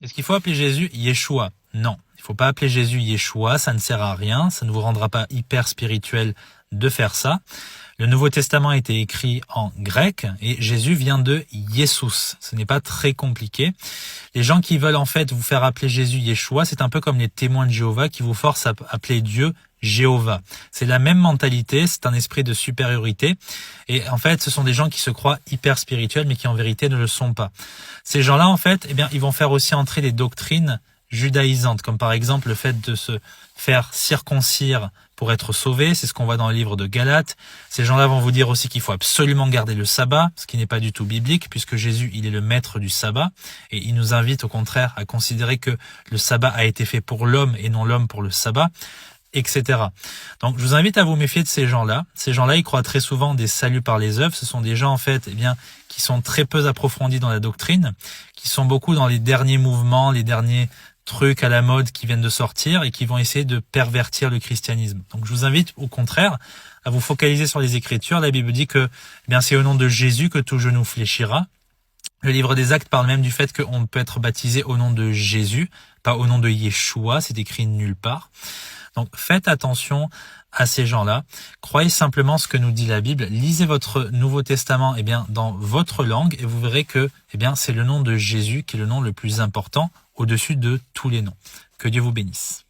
Est-ce qu'il faut appeler Jésus Yeshua? Non, il faut pas appeler Jésus Yeshua, ça ne sert à rien, ça ne vous rendra pas hyper spirituel de faire ça. Le Nouveau Testament a été écrit en grec et Jésus vient de Iesous. Ce n'est pas très compliqué. Les gens qui veulent en fait vous faire appeler Jésus Yeshua, c'est un peu comme les témoins de Jéhovah qui vous forcent à appeler Dieu Jéhovah. C'est la même mentalité, c'est un esprit de supériorité. Et en fait, ce sont des gens qui se croient hyper spirituels, mais qui en vérité ne le sont pas. Ces gens-là, en fait, ils vont faire aussi entrer des doctrines judaïsantes, comme par exemple le fait de se faire circoncire pour être sauvé, c'est ce qu'on voit dans le livre de Galates. Ces gens-là vont vous dire aussi qu'il faut absolument garder le sabbat, ce qui n'est pas du tout biblique, puisque Jésus, il est le maître du sabbat, et il nous invite au contraire à considérer que le sabbat a été fait pour l'homme et non l'homme pour le sabbat, etc. Donc, je vous invite à vous méfier de ces gens-là. Ces gens-là, ils croient très souvent des saluts par les œuvres. Ce sont des gens, en fait, qui sont très peu approfondis dans la doctrine, qui sont beaucoup dans les derniers mouvements, les derniers trucs à la mode qui viennent de sortir et qui vont essayer de pervertir le christianisme. Donc, je vous invite, au contraire, à vous focaliser sur les Écritures. La Bible dit que, c'est au nom de Jésus que tout genou fléchira. Le livre des Actes parle même du fait qu'on peut être baptisé au nom de Jésus, pas au nom de Yeshua, c'est écrit nulle part. Donc faites attention à ces gens-là. Croyez simplement ce que nous dit la Bible. Lisez votre Nouveau Testament dans votre langue et vous verrez que c'est le nom de Jésus qui est le nom le plus important au-dessus de tous les noms. Que Dieu vous bénisse.